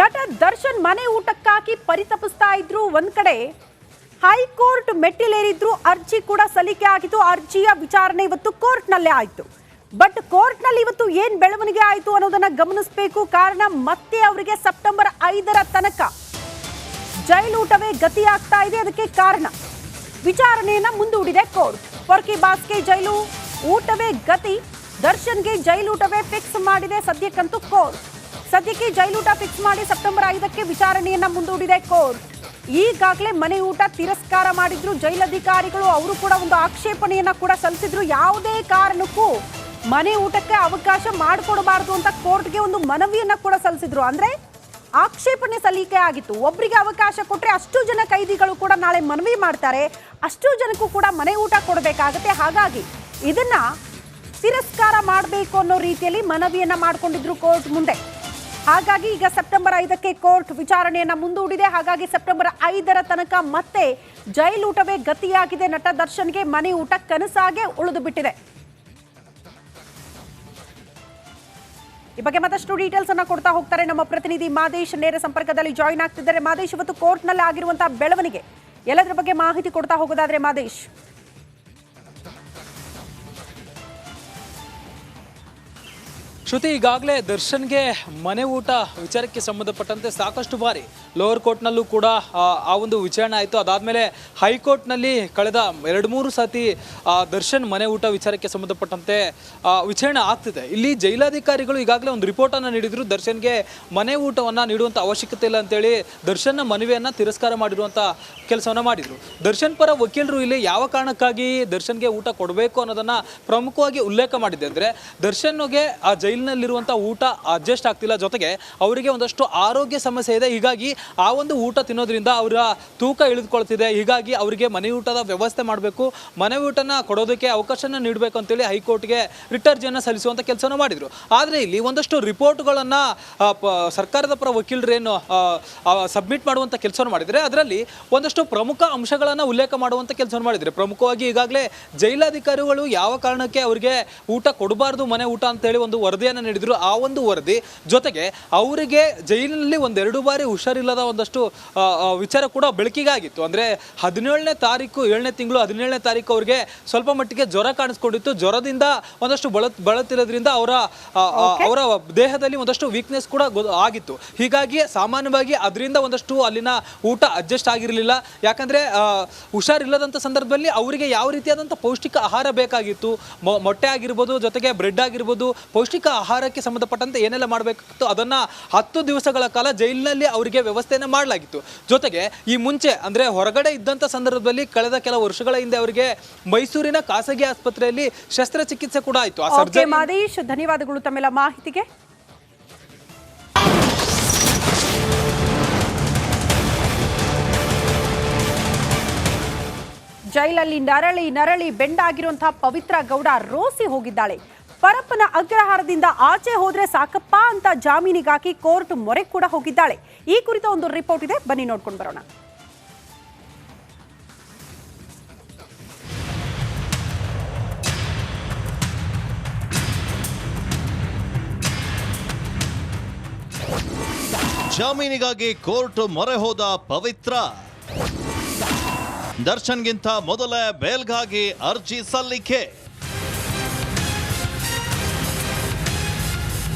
ನಟ ದರ್ಶನ್ ಮನೆ ಊಟಕ್ಕಾಗಿ ಪರಿತಪಿಸ್ತಾ ಇದ್ರು. ಒಂದ್ ಕಡೆ ಹೈಕೋರ್ಟ್ ಮೆಟ್ಟಿಲೇರಿದ್ರು, ಅರ್ಜಿ ಕೂಡ ಸಲ್ಲಿಕೆ ಆಗಿತ್ತು. ಅರ್ಜಿಯ ವಿಚಾರಣೆ ಇವತ್ತು ಕೋರ್ಟ್ ನಲ್ಲೇ ಆಯ್ತು. ಬಟ್ ಕೋರ್ಟ್ ನಲ್ಲಿ ಇವತ್ತು ಏನ್ ಬೆಳವಣಿಗೆ ಆಯ್ತು ಅನ್ನೋದನ್ನ ಗಮನಿಸಬೇಕು. ಕಾರಣ ಮತ್ತೆ ಅವರಿಗೆ ಸೆಪ್ಟೆಂಬರ್ 5ರ ತನಕ ಜೈಲೂಟವೇ ಗತಿಯಾಗ್ತಾ ಇದೆ. ಅದಕ್ಕೆ ಕಾರಣ ವಿಚಾರಣೆಯನ್ನ ಮುಂದೂಡಿದೆ ಕೋರ್ಟ್. ಫರ್ಕಿ ಬಾಸ್ಗೆ ಜೈಲು ಊಟವೇ ಗತಿ, ದರ್ಶನ್ಗೆ ಜೈಲೂಟವೇ ಫಿಕ್ಸ್ ಮಾಡಿದೆ ಸದ್ಯಕ್ಕಂತೂ ಕೋರ್ಟ್. ಸದ್ಯಕ್ಕೆ ಜೈಲೂಟ ಫಿಕ್ಸ್ ಮಾಡಿ ಸೆಪ್ಟೆಂಬರ್ 5ಕ್ಕೆ ವಿಚಾರಣೆಯನ್ನ ಮುಂದೂಡಿದೆ ಕೋರ್ಟ್. ಈಗಾಗಲೇ ಮನೆ ಊಟ ತಿರಸ್ಕಾರ ಮಾಡಿದ್ರು ಜೈಲಧಿಕಾರಿಗಳು. ಅವರು ಕೂಡ ಒಂದು ಆಕ್ಷೇಪಣೆಯನ್ನ ಕೂಡ ಸಲ್ಲಿಸಿದ್ರು. ಯಾವುದೇ ಕಾರಣಕ್ಕೂ ಮನೆ ಊಟಕ್ಕೆ ಅವಕಾಶ ಮಾಡಿಕೊಡಬಾರದು ಅಂತ ಕೋರ್ಟ್ಗೆ ಒಂದು ಮನವಿಯನ್ನ ಕೂಡ ಸಲ್ಲಿಸಿದ್ರು. ಅಂದ್ರೆ ಆಕ್ಷೇಪಣೆ ಸಲ್ಲಿಕೆ ಆಗಿತ್ತು. ಒಬ್ಬರಿಗೆ ಅವಕಾಶ ಕೊಟ್ಟರೆ ಅಷ್ಟು ಜನ ಕೈದಿಗಳು ಕೂಡ ನಾಳೆ ಮನವಿ ಮಾಡ್ತಾರೆ, ಅಷ್ಟು ಜನಕ್ಕೂ ಕೂಡ ಮನೆ ಊಟ ಕೊಡಬೇಕಾಗತ್ತೆ. ಹಾಗಾಗಿ ಇದನ್ನ ತಿರಸ್ಕಾರ ಮಾಡಬೇಕು ಅನ್ನೋ ರೀತಿಯಲ್ಲಿ ಮನವಿಯನ್ನ ಮಾಡಿಕೊಂಡಿದ್ರು ಕೋರ್ಟ್ ಮುಂದೆ. ಹಾಗಾಗಿ ಈಗ ಸೆಪ್ಟೆಂಬರ್ 5ಕ್ಕೆ ಕೋರ್ಟ್ ವಿಚಾರಣೆಯನ್ನ ಮುಂದೂಡಿದೆ. ಹಾಗಾಗಿ ಸೆಪ್ಟೆಂಬರ್ 5ರ ತನಕ ಮತ್ತೆ ಜೈಲೂಟವೇ ಗತಿಯಾಗಿದೆ. ನಟ ದರ್ಶನ್ಗೆ ಮನೆ ಊಟ ಕನಸಾಗೆ ಉಳಿದು ಬಿಟ್ಟಿದೆ. ಈ ಬಗ್ಗೆ ಮತ್ತಷ್ಟು ಡೀಟೇಲ್ಸ್ ಅನ್ನ ಕೊಡ್ತಾ ಹೋಗ್ತಾರೆ ನಮ್ಮ ಪ್ರತಿನಿಧಿ ಮಾದೇಶ್. ನೇರ ಸಂಪರ್ಕದಲ್ಲಿ ಜಾಯಿನ್ ಆಗ್ತಿದ್ದಾರೆ. ಮಾದೇಶ್, ಇವತ್ತು ಕೋರ್ಟ್ ನಲ್ಲಿ ಆಗಿರುವಂತಹ ಬೆಳವಣಿಗೆ ಎಲ್ಲದರ ಬಗ್ಗೆ ಮಾಹಿತಿ ಕೊಡ್ತಾ ಹೋಗೋದಾದ್ರೆ ಮಾದೇಶ್. ಶ್ರುತಿ, ಈಗಾಗಲೇ ದರ್ಶನ್ಗೆ ಮನೆ ಊಟ ವಿಚಾರಕ್ಕೆ ಸಂಬಂಧಪಟ್ಟಂತೆ ಸಾಕಷ್ಟು ಬಾರಿ ಲೋವರ್ ಕೋರ್ಟ್ನಲ್ಲೂ ಕೂಡ ಆ ಒಂದು ವಿಚಾರಣೆ ಆಯಿತು. ಅದಾದಮೇಲೆ ಹೈಕೋರ್ಟ್ನಲ್ಲಿ ಕಳೆದ 2-3 ಸತಿ ದರ್ಶನ್ ಮನೆ ಊಟ ವಿಚಾರಕ್ಕೆ ಸಂಬಂಧಪಟ್ಟಂತೆ ವಿಚಾರಣೆ ಆಗ್ತಿದೆ. ಇಲ್ಲಿ ಜೈಲಾಧಿಕಾರಿಗಳು ಈಗಾಗಲೇ ಒಂದು ರಿಪೋರ್ಟನ್ನು ನೀಡಿದ್ರು. ದರ್ಶನ್ಗೆ ಮನೆ ಊಟವನ್ನು ನೀಡುವಂಥ ಅವಶ್ಯಕತೆ ಇಲ್ಲ ಅಂತೇಳಿ ದರ್ಶನ್ನ ಮನವಿಯನ್ನು ತಿರಸ್ಕಾರ ಮಾಡಿರುವಂಥ ಕೆಲಸವನ್ನು ಮಾಡಿದರು. ದರ್ಶನ್ ಪರ ವಕೀಲರು ಇಲ್ಲಿ ಯಾವ ಕಾರಣಕ್ಕಾಗಿ ದರ್ಶನ್ಗೆ ಊಟ ಕೊಡಬೇಕು ಅನ್ನೋದನ್ನು ಪ್ರಮುಖವಾಗಿ ಉಲ್ಲೇಖ ಮಾಡಿದೆ. ಅಂದರೆ ದರ್ಶನ್ಗೆ ಆ ಜೈಲಿನಲ್ಲಿರುವಂಥ ಊಟ ಅಡ್ಜಸ್ಟ್ ಆಗ್ತಿಲ್ಲ, ಜೊತೆಗೆ ಅವರಿಗೆ ಒಂದಷ್ಟು ಆರೋಗ್ಯ ಸಮಸ್ಯೆ ಇದೆ. ಹೀಗಾಗಿ ಆ ಒಂದು ಊಟ ತಿನ್ನೋದ್ರಿಂದ ಅವರ ತೂಕ ಇಳಿದುಕೊಳ್ತಿದೆ. ಹೀಗಾಗಿ ಅವರಿಗೆ ಮನೆ ಊಟದ ವ್ಯವಸ್ಥೆ ಮಾಡಬೇಕು, ಮನೆ ಊಟನ ಕೊಡೋದಕ್ಕೆ ಅವಕಾಶನ ನೀಡಬೇಕು ಅಂತೇಳಿ ಹೈಕೋರ್ಟ್ಗೆ ರಿಟ್ ಅರ್ಜಿಯನ್ನು ಸಲ್ಲಿಸುವಂಥ ಕೆಲಸನ ಮಾಡಿದರು. ಆದರೆ ಇಲ್ಲಿ ಒಂದಷ್ಟು ರಿಪೋರ್ಟ್ಗಳನ್ನು ಸರ್ಕಾರದ ಪರ ವಕೀಲರೇನು ಸಬ್ಮಿಟ್ ಮಾಡುವಂಥ ಕೆಲಸವನ್ನು ಮಾಡಿದರೆ ಅದರಲ್ಲಿ ಒಂದಷ್ಟು ಪ್ರಮುಖ ಅಂಶಗಳನ್ನು ಉಲ್ಲೇಖ ಮಾಡುವಂಥ ಕೆಲಸವನ್ನು ಮಾಡಿದರೆ. ಪ್ರಮುಖವಾಗಿ ಈಗಾಗಲೇ ಜೈಲಾಧಿಕಾರಿಗಳು ಯಾವ ಕಾರಣಕ್ಕೆ ಅವರಿಗೆ ಊಟ ಕೊಡಬಾರ್ದು ಮನೆ ಊಟ ಅಂತೇಳಿ ಒಂದು ವರದಿಯನ್ನು ನೀಡಿದ್ರು. ಆ ಒಂದು ವರದಿ ಜೊತೆಗೆ ಅವರಿಗೆ ಜೈಲಿನಲ್ಲಿ 1-2 ಬಾರಿ ಹುಷಾರಿಲ್ಲದ ಒಂದಷ್ಟು ವಿಚಾರ ಕೂಡ ಬೆಳಕಿಗೆ ಆಗಿತ್ತು. ಅಂದರೆ 17ನೇ ತಾರೀಕು 7ನೇ ತಿಂಗಳು 17ನೇ ತಾರೀಕು ಅವರಿಗೆ ಸ್ವಲ್ಪ ಮಟ್ಟಿಗೆ ಜ್ವರ ಕಾಣಿಸ್ಕೊಂಡಿತ್ತು. ಜ್ವರದಿಂದ ಒಂದಷ್ಟು ಬಳಲ್ತಿರೋದ್ರಿಂದ ಅವರ ದೇಹದಲ್ಲಿ ಒಂದಷ್ಟು ವೀಕ್ನೆಸ್ ಕೂಡ ಆಗಿತ್ತು. ಹೀಗಾಗಿ ಸಾಮಾನ್ಯವಾಗಿ ಅದರಿಂದ ಒಂದಷ್ಟು ಅಲ್ಲಿನ ಊಟ ಅಡ್ಜಸ್ಟ್ ಆಗಿರಲಿಲ್ಲ. ಯಾಕಂದರೆ ಹುಷಾರಿಲ್ಲದಂಥ ಸಂದರ್ಭದಲ್ಲಿ ಅವರಿಗೆ ಯಾವ ರೀತಿಯಾದಂಥ ಪೌಷ್ಟಿಕ ಆಹಾರ ಬೇಕಾಗಿತ್ತು, ಮೊಟ್ಟೆ ಆಗಿರ್ಬೋದು, ಜೊತೆಗೆ ಬ್ರೆಡ್ ಆಗಿರ್ಬೋದು, ಪೌಷ್ಟಿಕ ಆಹಾರಕ್ಕೆ ಸಂಬಂಧಪಟ್ಟಂತೆ ಏನೆಲ್ಲ ಮಾಡಬೇಕಿತ್ತು ಅದನ್ನು 10 ದಿವಸಗಳ ಕಾಲ ಜೈಲಿನಲ್ಲಿ ಅವರಿಗೆ ವ್ಯವಸ್ಥೆಯನ್ನು ಮಾಡಲಾಗಿತ್ತು. ಜೊತೆಗೆ ಈ ಮುಂಚೆ ಅಂದರೆ ಹೊರಗಡೆ ಇದ್ದಂಥ ಸಂದರ್ಭದಲ್ಲಿ ಕಳೆದ ಕೆಲ ವರ್ಷಗಳ ಹಿಂದೆ ಅವರಿಗೆ ಮೈಸೂರಿನ ಖಾಸಗಿ ಆಸ್ಪತ್ರೆಯಲ್ಲಿ ಶಸ್ತ್ರಚಿಕಿತ್ಸೆ ಕೂಡ ಆಯಿತು. ಮಾದೇಶ್, ಧನ್ಯವಾದಗಳು ತಮ್ಮೆಲ್ಲ ಮಾಹಿತಿಗೆ. ಜೈಲಲ್ಲಿ ನರಳಿ ಬೆಂಡಾಗಿರುವಂತಹ ಪವಿತ್ರ ಗೌಡ ರೋಸಿ ಹೋಗಿದ್ದಾಳೆ. ಪರಪ್ಪನ ಅಗ್ರಹಾರದಿಂದ ಆಚೆ ಹೋದ್ರೆ ಸಾಕಪ್ಪ ಅಂತ ಜಾಮೀನಿಗಾಗಿ ಕೋರ್ಟ್ ಮೊರೆ ಕೂಡ ಹೋಗಿದ್ದಾಳೆ. ಈ ಕುರಿತ ಒಂದು ರಿಪೋರ್ಟ್ ಇದೆ, ಬನ್ನಿ ನೋಡ್ಕೊಂಡು ಬರೋಣ. ಜಾಮೀನಿಗಾಗಿ ಕೋರ್ಟ್ ಮೊರೆ ಹೋದ ಪವಿತ್ರ. ದರ್ಶನ್ಗಿಂತ ಮೊದಲೇ ಬೇಲ್ಗಾಗಿ ಅರ್ಜಿ ಸಲ್ಲಿಕೆ.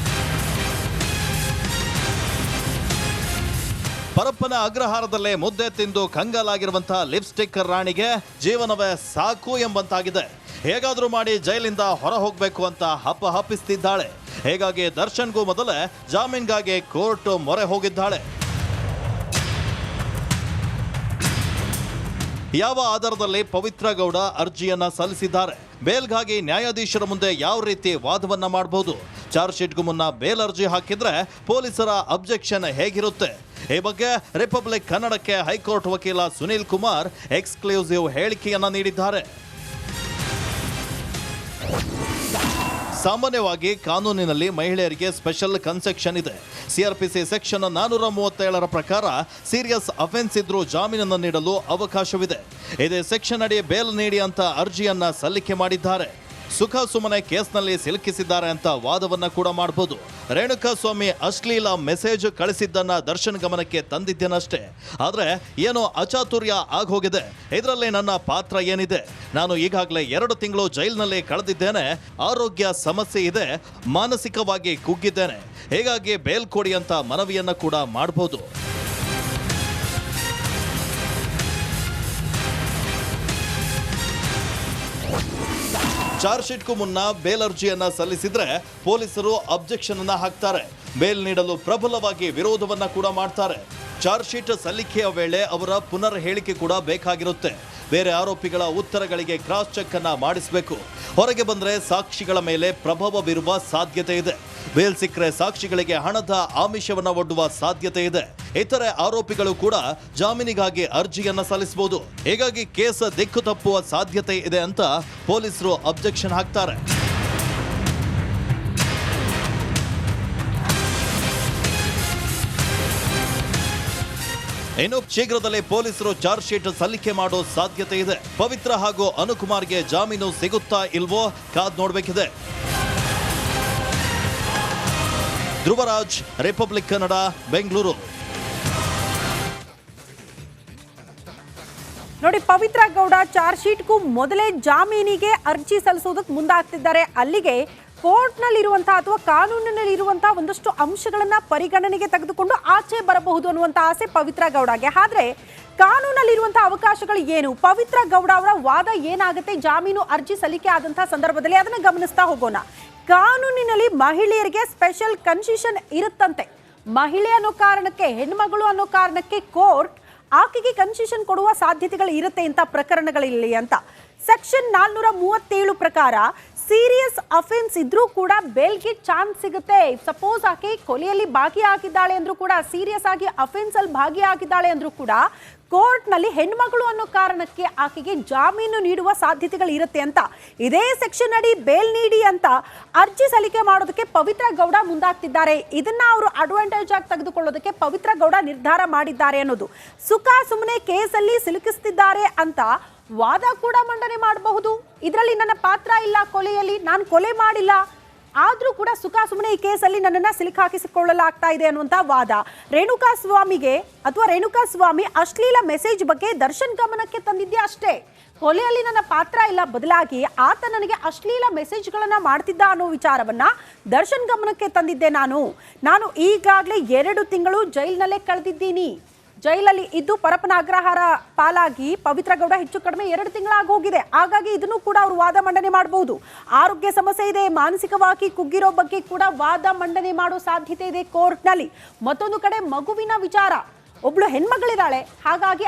ಪರಪ್ಪನ ಅಗ್ರಹಾರದಲ್ಲೇ ಮುದ್ದೆ ತಿಂದು ಕಂಗಾಲಾಗಿರುವಂತಹ ಲಿಪ್ಸ್ಟಿಕ್ ರಾಣಿಗೆ ಜೀವನವೇ ಸಾಕು ಎಂಬಂತಾಗಿದೆ. ಹೇಗಾದರೂ ಮಾಡಿ ಜೈಲಿಂದ ಹೊರ ಹೋಗಬೇಕು ಅಂತ ಹಪ್ಪಿಸ್ತಿದ್ದಾಳೆ. ಹೀಗಾಗಿ ದರ್ಶನ್ಗೂ ಮೊದಲೇ ಜಾಮೀನ್ಗಾಗಿ ಕೋರ್ಟ್ ಮೊರೆ ಹೋಗಿದ್ದಾಳೆ. ಯಾವ ಆಧಾರದಲ್ಲಿ ಪವಿತ್ರ ಗೌಡ ಅರ್ಜಿಯನ್ನ ಸಲ್ಲಿಸಿದ್ದಾರೆ, ಬೇಲ್ಗಾಗಿ ನ್ಯಾಯಾಧೀಶರ ಮುಂದೆ ಯಾವ ರೀತಿ ವಾದವನ್ನ ಮಾಡಬಹುದು, ಚಾರ್ಜ್ ಶೀಟ್ಗೂ ಮುನ್ನ ಬೇಲ್ ಅರ್ಜಿ ಹಾಕಿದ್ರೆ ಪೊಲೀಸರ ಅಬ್ಜೆಕ್ಷನ್ ಹೇಗಿರುತ್ತೆ, ಈ ಬಗ್ಗೆ ರಿಪಬ್ಲಿಕ್ ಕನ್ನಡಕ್ಕೆ ಹೈಕೋರ್ಟ್ ವಕೀಲ ಸುನೀಲ್ ಕುಮಾರ್ ಎಕ್ಸ್ಕ್ಲೂಸಿವ್ ಹೇಳಿಕೆಯನ್ನ ನೀಡಿದ್ದಾರೆ. ಸಾಮಾನ್ಯವಾಗಿ ಕಾನೂನಿನಲ್ಲಿ ಮಹಿಳೆಯರಿಗೆ ಸ್ಪೆಷಲ್ ಕನ್ಸೆಕ್ಷನ್ ಇದೆ. ಸಿಆರ್ಪಿಸಿ ಸೆಕ್ಷನ್ 437 ಪ್ರಕಾರ ಸೀರಿಯಸ್ ಅಫೆನ್ಸ್ ಇದ್ರೂ ಜಾಮೀನನ್ನು ನೀಡಲು ಅವಕಾಶವಿದೆ. ಇದೇ ಸೆಕ್ಷನ್ ಅಡಿ ಬೇಲ್ ನೀಡಿ ಅಂತ ಅರ್ಜಿಯನ್ನ ಸಲ್ಲಿಕೆ ಮಾಡಿದ್ದಾರೆ. ಸುಖ ಸುಮ್ಮನೆ ಕೇಸ್ನಲ್ಲಿ ಸಿಲುಕಿಸಿದ್ದಾರೆ ಅಂತ ವಾದವನ್ನ ಕೂಡ ಮಾಡಬಹುದು. ರೇಣುಕಾಸ್ವಾಮಿ ಅಶ್ಲೀಲ ಮೆಸೇಜ್ ಕಳಿಸಿದ್ದನ್ನ ದರ್ಶನ್ ಗಮನಕ್ಕೆ ತಂದಿದ್ದೇನಷ್ಟೇ. ಆದ್ರೆ ಏನೋ ಅಚಾತುರ್ಯ ಆಗೋಗಿದೆ. ಇದರಲ್ಲಿ ನನ್ನ ಪಾತ್ರ ಏನಿದೆ? ನಾನು ಈಗಾಗಲೇ 2 ತಿಂಗಳು ಜೈಲಿನಲ್ಲಿ ಕಳೆದಿದ್ದೇನೆ. ಆರೋಗ್ಯ ಸಮಸ್ಯೆ ಇದೆ, ಮಾನಸಿಕವಾಗಿ ಕುಗ್ಗಿದ್ದೇನೆ. ಹೀಗಾಗಿ ಬೇಲ್ ಕೊಡಿ ಅಂತ ಮನವಿಯನ್ನ ಕೂಡ ಮಾಡಬಹುದು. ಚಾರ್ಜ್ ಶೀಟ್ಗೂ ಮುನ್ನ ಬೇಲ್ ಅರ್ಜಿಯನ್ನ ಸಲ್ಲಿಸಿದ್ರೆ ಪೊಲೀಸರು ಅಬ್ಜೆಕ್ಷನ್ ಅನ್ನ ಹಾಕ್ತಾರೆ. ಬೇಲ್ ನೀಡಲು ಪ್ರಬಲವಾಗಿ ವಿರೋಧವನ್ನ ಕೂಡ ಮಾಡ್ತಾರೆ. ಚಾರ್ಜ್ ಶೀಟ್ ಸಲ್ಲಿಕೆಯ ವೇಳೆ ಅವರ ಪುನರ್ ಹೇಳಿಕೆ ಕೂಡ ಬೇಕಾಗಿರುತ್ತೆ. ಬೇರೆ ಆರೋಪಿಗಳ ಉತ್ತರಗಳಿಗೆ ಕ್ರಾಸ್ ಚೆಕ್ ಅನ್ನ ಮಾಡಿಸಬೇಕು. ಹೊರಗೆ ಬಂದ್ರೆ ಸಾಕ್ಷಿಗಳ ಮೇಲೆ ಪ್ರಭಾವ ಬೀರುವ ಸಾಧ್ಯತೆ ಇದೆ. ಬೇಲ್ ಸಿಕ್ಕರೆ ಸಾಕ್ಷಿಗಳಿಗೆ ಹಣದ ಆಮಿಷವನ್ನ ಒಡ್ಡುವ ಸಾಧ್ಯತೆ ಇದೆ. ಇತರೆ ಆರೋಪಿಗಳು ಕೂಡ ಜಾಮೀನಿಗಾಗಿ ಅರ್ಜಿಯನ್ನ ಸಲ್ಲಿಸಬಹುದು. ಹೀಗಾಗಿ ಕೇಸ್ ದಿಕ್ಕು ತಪ್ಪುವ ಸಾಧ್ಯತೆ ಇದೆ ಅಂತ ಪೊಲೀಸರು ಅಬ್ಜೆಕ್ಷನ್ ಹಾಕ್ತಾರೆ. ಇನ್ನು ಶೀಘ್ರದಲ್ಲೇ ಪೊಲೀಸರು ಚಾರ್ಜ್ ಶೀಟ್ ಸಲ್ಲಿಕೆ ಮಾಡೋ ಸಾಧ್ಯತೆ ಇದೆ. ಪವಿತ್ರ ಹಾಗೂ ಅನುಕುಮಾರ್ಗೆ ಜಾಮೀನು ಸಿಗುತ್ತಾ ಇಲ್ವೋ ಕಾದ್ ನೋಡಬೇಕಿದೆ. ಧ್ರುವರಾಜ್, ರಿಪಬ್ಲಿಕ್ ಕನ್ನಡ, ಬೆಂಗಳೂರು. ನೋಡಿ, ಪವಿತ್ರ ಗೌಡ ಚಾರ್ಜ್ ಶೀಟ್ಗೂ ಮೊದಲೇ ಜಾಮೀನಿಗೆ ಅರ್ಜಿ ಸಲ್ಲಿಸೋದಕ್ಕೆ ಮುಂದಾಗ್ತಿದ್ದಾರೆ. ಅಲ್ಲಿಗೆ ಕೋರ್ಟ್ನಲ್ಲಿರುವಂತಹ ಅಥವಾ ಕಾನೂನಿನಲ್ಲಿರುವಂತಹ ಒಂದಷ್ಟು ಅಂಶಗಳನ್ನ ಪರಿಗಣನೆಗೆ ತೆಗೆದುಕೊಂಡು ಆಚೆ ಬರಬಹುದು ಅನ್ನುವಂಥ ಆಸೆ ಪವಿತ್ರ ಗೌಡಗೆ. ಆದ್ರೆ ಕಾನೂನಲ್ಲಿರುವಂತಹ ಅವಕಾಶಗಳು ಏನು? ಪವಿತ್ರ ಗೌಡ ಅವರ ವಾದ ಏನಾಗುತ್ತೆ ಜಾಮೀನು ಅರ್ಜಿ ಸಲ್ಲಿಕೆ ಆದಂತಹ ಸಂದರ್ಭದಲ್ಲಿ? ಅದನ್ನ ಗಮನಿಸ್ತಾ ಹೋಗೋಣ. ಕಾನೂನಿನಲ್ಲಿ ಮಹಿಳೆಯರಿಗೆ ಸ್ಪೆಷಲ್ ಕನ್ಸೆಷನ್ ಇರುತ್ತಂತೆ. ಮಹಿಳೆ ಅನ್ನೋ ಕಾರಣಕ್ಕೆ, ಹೆಣ್ಮಗಳು ಅನ್ನೋ ಕಾರಣಕ್ಕೆ ಕೋರ್ಟ್ ಆಕೆಗೆ ಕನ್ಸೆಷನ್ ಕೊಡುವ ಸಾಧ್ಯತೆಗಳು ಇರುತ್ತೆ ಇಂಥ ಪ್ರಕರಣಗಳಲ್ಲಿ ಅಂತ. ಸೆಕ್ಷನ್ 437 ಪ್ರಕಾರ ಸೀರಿಯಸ್ ಅಫೆನ್ಸ್ ಇದ್ರೂ ಕೂಡ ಬೇಲ್ಗೆ ಚಾನ್ಸ್ ಸಿಗುತ್ತೆ. ಸಪೋಸ್ ಆಕೆ ಕೊಲೆಯಲ್ಲಿ ಭಾಗಿಯಾಗಿದ್ದಾಳೆ ಅಂದ್ರೂ ಕೂಡ, ಸೀರಿಯಸ್ ಆಗಿ ಅಫೆನ್ಸ್ ಅಲ್ಲಿ ಭಾಗಿಯಾಗಿದ್ದಾಳೆ ಅಂದ್ರೂ ಕೂಡ ಕೋರ್ಟ್ನಲ್ಲಿ ಹೆಣ್ಮಗಳು ಅನ್ನೋ ಕಾರಣಕ್ಕೆ ಆಕೆಗೆ ಜಾಮೀನು ನೀಡುವ ಸಾಧ್ಯತೆಗಳು ಇರುತ್ತೆ ಅಂತ. ಇದೇ ಸೆಕ್ಷನ್ ಅಡಿ ಬೇಲ್ ನೀಡಿ ಅಂತ ಅರ್ಜಿ ಸಲ್ಲಿಕೆ ಮಾಡೋದಕ್ಕೆ ಪವಿತ್ರ ಗೌಡ ಮುಂದಾಗ್ತಿದ್ದಾರೆ. ಇದನ್ನ ಅವರು ಅಡ್ವಾಂಟೇಜ್ ಆಗಿ ತೆಗೆದುಕೊಳ್ಳೋದಕ್ಕೆ ಪವಿತ್ರ ಗೌಡ ನಿರ್ಧಾರ ಮಾಡಿದ್ದಾರೆ ಅನ್ನೋದು. ಸುಖ ಸುಮ್ಮನೆ ಕೇಸಲ್ಲಿ ಸಿಲುಕಿಸ್ತಿದ್ದಾರೆ ಅಂತ ವಾದ ಕೂಡ ಮಂಡನೆ ಮಾಡಬಹುದು. ಇದರಲ್ಲಿ ನನ್ನ ಪಾತ್ರ ಇಲ್ಲ, ಕೊಲೆಯಲ್ಲಿ ನಾನು ಕೊಲೆ ಮಾಡಿಲ್ಲ, ಆದ್ರೂ ಕೂಡ ಸುಖ ಸುಮ್ಮನೆ ಈ ಕೇಸಲ್ಲಿ ನನ್ನನ್ನ ಸಿಲುಕಾಕಿಸಿಕೊಳ್ಳಲಾಗ್ತಾ ಇದೆ ಅನ್ನುವಂತ ವಾದ. ರೇಣುಕಾಸ್ವಾಮಿಗೆ ಅಥವಾ ರೇಣುಕಾಸ್ವಾಮಿ ಅಶ್ಲೀಲ ಮೆಸೇಜ್ ಬಗ್ಗೆ ದರ್ಶನ್ ಗಮನಕ್ಕೆ ತಂದಿದ್ದೆ ಅಷ್ಟೇ. ಕೊಲೆಯಲ್ಲಿ ನನ್ನ ಪಾತ್ರ ಇಲ್ಲ, ಬದಲಾಗಿ ಆತ ನನಗೆ ಅಶ್ಲೀಲ ಮೆಸೇಜ್ಗಳನ್ನ ಮಾಡ್ತಿದ್ದ ಅನ್ನೋ ವಿಚಾರವನ್ನ ದರ್ಶನ್ ಗಮನಕ್ಕೆ ತಂದಿದ್ದೆ. ನಾನು ಈಗಾಗಲೇ 2 ತಿಂಗಳು ಜೈಲಿನಲ್ಲೇ ಕಳೆದಿದ್ದೀನಿ. ಜೈಲಲ್ಲಿ ಇದ್ದು ಪರಪ್ಪನ ಅಗ್ರಹಾರ ಪಾಲಾಗಿ ಪವಿತ್ರ ಗೌಡ ಹೆಚ್ಚು ಕಡಿಮೆ 2 ತಿಂಗಳಾಗಿ ಹೋಗಿದೆ. ಹಾಗಾಗಿ ಇದನ್ನು ಕೂಡ ಅವರು ವಾದ ಮಂಡನೆ ಮಾಡಬಹುದು. ಆರೋಗ್ಯ ಸಮಸ್ಯೆ ಇದೆ, ಮಾನಸಿಕವಾಗಿ ಕುಗ್ಗಿರೋ ಬಗ್ಗೆ ಕೂಡ ವಾದ ಮಂಡನೆ ಮಾಡೋ ಸಾಧ್ಯತೆ ಇದೆ ಕೋರ್ಟ್ನಲ್ಲಿ. ಮತ್ತೊಂದು ಕಡೆ ಮಗುವಿನ ವಿಚಾರ, ಒಬ್ಳು ಹೆಣ್ಮಗಳಿದ್ದಾಳೆ, ಹಾಗಾಗಿ